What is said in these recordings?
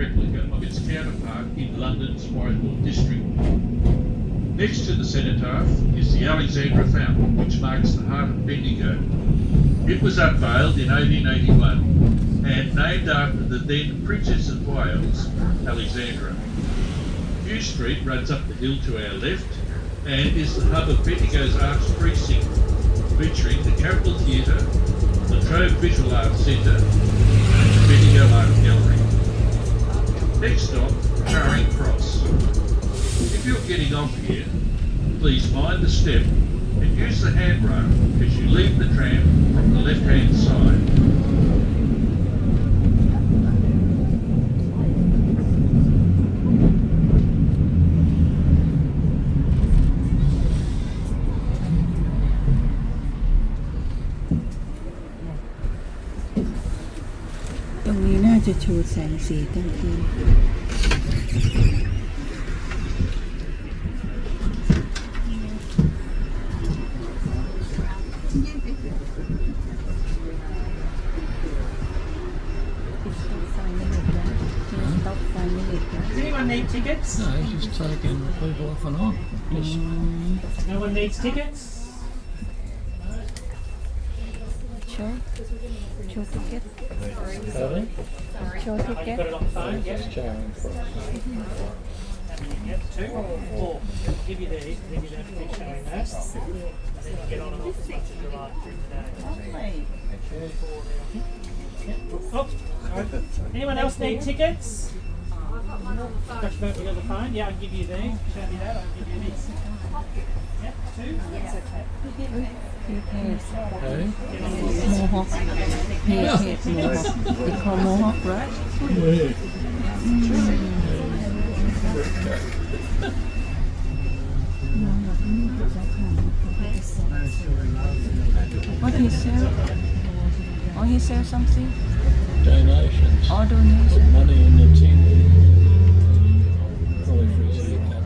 replica of its counterpart in London's Whitehall district. Next to the cenotaph is the Alexandra Fountain, which marks the heart of Bendigo. It was unveiled in 1881 and named after the then Princess of Wales, Alexandra. Few Street runs up the hill to our left and is the hub of Bendigo's Arts Precinct, featuring the Capitol Theatre, the Trove Visual Arts Centre and the Bendigo Art Gallery. Next stop, Charing Cross. If you're getting off here, please mind the step and use the handrail as you leave the tram from the left-hand side.ตรงนี้น่าจะชูแสงสีกลางคืนDoes anyone need tickets? No, just taking people off and on. Just No one needs tickets? Show ticket Sorry? Show Got ticket it on the phone, yes? Just Charing Cross. Yep, 2 or 4. Give you these, then you don't finish showing that. And then you get on and off as much as you like through today. Yep. Oh, sorry. Anyone else need tickets? Got your phone on the phone? Yeah, I'll give you these. Show me that, I'll give you these. Yep, 2. That's okay. Hey? Mohawk Mohawk they call Mohawk right what he sell he sell something Donations. donation Money in the tin. Probably for his haircut.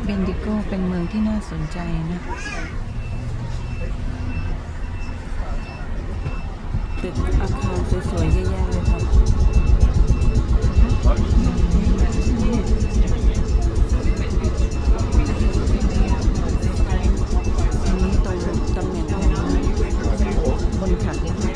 Bendigo เป็นเมืองที่น่าสนใจนะตึกอาคารสวยๆเยอะแยะเลยครับอันนี้ตรงตำแหน่งบนขัดนี่ค่ะ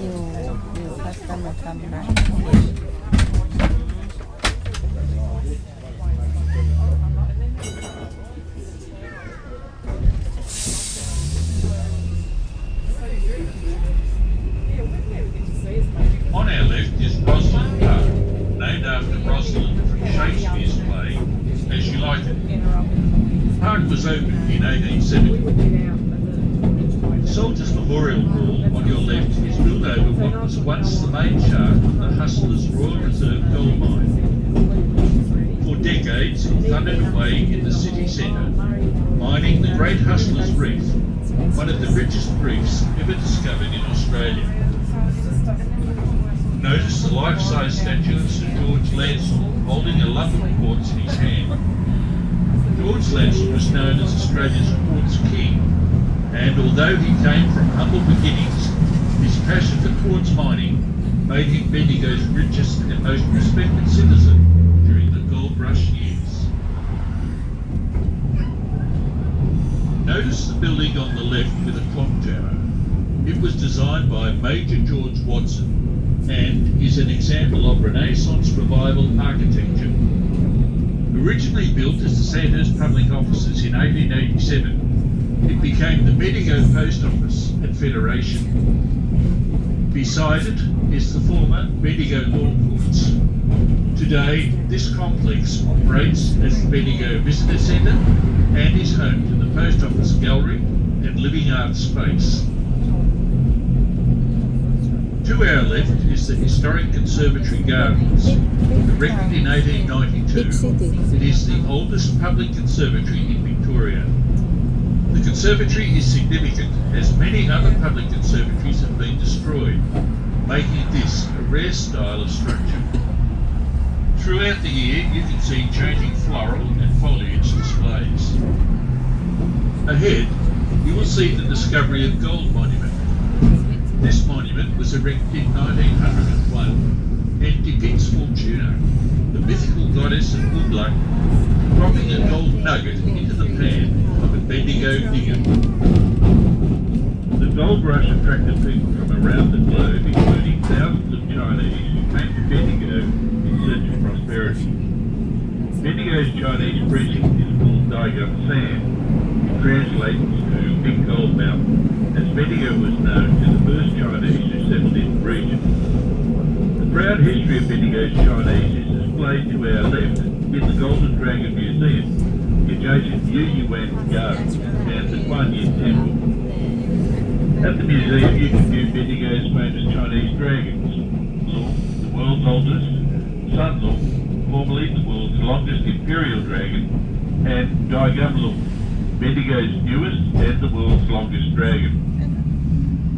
new customer come back On our left is Rosalind Park, named after Rosalind from Shakespeare's play As You Like It. The park was opened in 1870. Soldiers Memorial Hall on your left is built over what was once the main shaft of the Hustlers Royal Reserve gold mine. For decades it thundered away in the city centre, mining the Great Hustlers Reef, one of the richest reefs ever discovered in Australia. Notice the life-size statue of Sir George Lancel holding a lump of quartz in his hand. George Lancel was known as Australia's quartz king, and although he came from humble beginnings, his passion for quartz mining made him Bendigo's richest and most respected citizen during the gold rush years. Notice the building on the left with a clock tower. It was designed by Major George Watson and is an example of Renaissance Revival architecture. Originally built as the Sandhurst Public Offices in 1887, it became the Bendigo Post Office and Federation. Beside it is the former Bendigo Law Courts. Today, this complex operates as the Bendigo Visitor Centre and is home to the Post Office Gallery and Living Arts space. To our left is the historic Conservatory Gardens. Erected in 1892, it is the oldest public conservatory in Victoria. The conservatory is significant as many other public conservatories have been destroyed, making this a rare style of structure. Throughout the year, you can see changing floral and foliage displays. Ahead, you will see the Discovery of Gold Monument. This monument was erected in 1901 and depicts Fortuna, the mythical goddess of good luck, dropping a gold nugget into the pan of a Bendigo digger. The gold rush attracted people from around the globe, including thousands of Chinese who came to Bendigo in search of prosperity. Bendigo's Chinese precinct is called Daigum San, which translates to Big Gold Mountain, as Bendigo was known to the first Chinese who settled in the region. The proud history of Bendigo's Chinese is displayed to our left in the Golden Dragon Museum, the adjacent Yu Yuan Gardens and the Guan Yin Temple. At the museum you can view Bendigo's famous Chinese dragons, Long, the world's oldest, Sun Long, formerly the world's longest imperial dragon, and Daigum Long, Bendigo's newest and the world's longest dragon.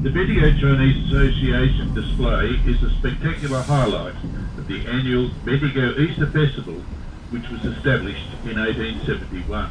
The Bendigo Chinese Association display is a spectacular highlight of the annual Bendigo Easter Festival, which was established in 1871.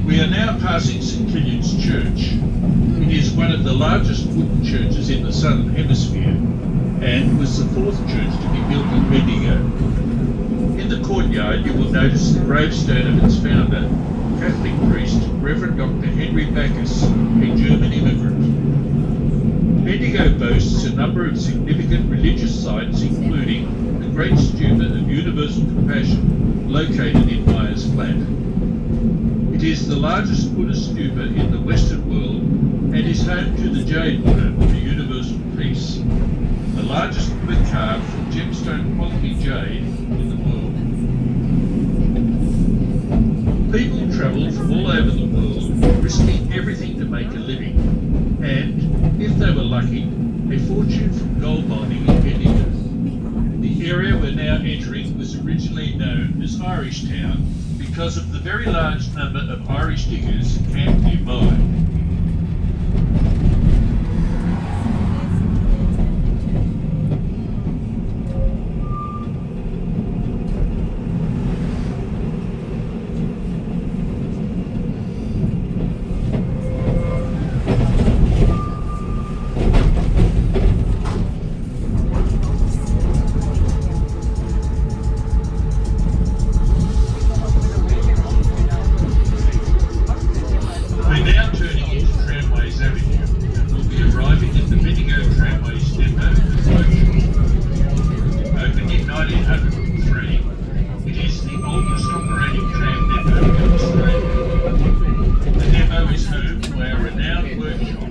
We are now passing St Killian's Church. It is one of the largest wooden churches in the Southern Hemisphere and was the fourth church to be built in Bendigo. In the courtyard you will notice the gravestone of its founder, Catholic priest Reverend Dr. Henry Bacchus, a German immigrant. Bendigo boasts a number of significant religious sites, including the Great Stupa of Universal Compassion, located in Myers Flat. It is the largest Buddhist stupa in the Western world and is home to the Jade Buddha of the Universal Peace, the largest Buddha carved from gemstone quality jade in the world. People travel from all over the world, risking everything to make a living, and, if they were lucky, a fortune from gold mining in Bendigo. The area we're now entering was originally known as Irish Town because of the very large number of Irish diggers camped nearby. We're now turning into Tramways Avenue and will be arriving at the Bendigo Tramways depot. Opened in 1903, it is the oldest operating tram depot in Australia. The depot is home to our renowned workshop,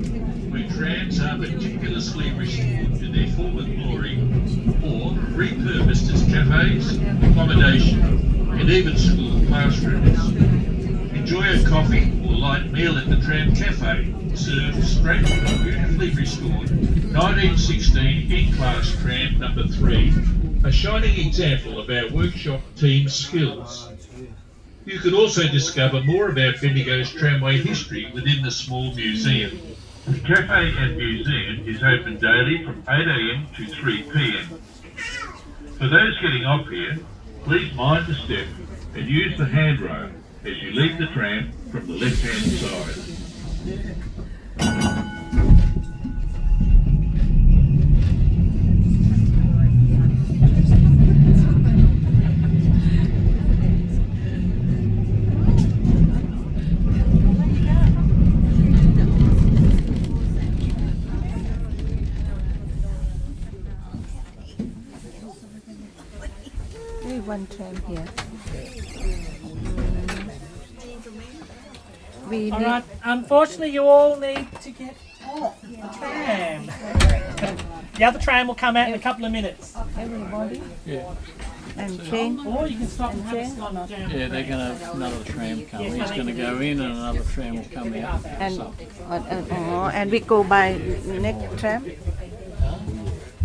where trams are meticulously restored to their former glory or repurposed as cafes, accommodation, and even school classrooms. Enjoy a coffee or light meal at the Tram Cafe, served straight from a beautifully restored 1916 in-class tram number 3, a shining example of our workshop team's skills. You could also discover more about Bendigo's tramway history within the small museum. The cafe and museum is open daily from 8 a.m. to 3 p.m. For those getting off here, please mind the step and use the handrail as you leave the tram from the left-hand side. One tram here. We All need right. Unfortunately, you all need to get off the tram. The other tram will come out in a couple of minutes. everybody Yeah, and change. Or you can stop and have a Change or not? jam. yeah, they're going to have another tram come. He's going to go in and another tram will come out. And and we go by next tram.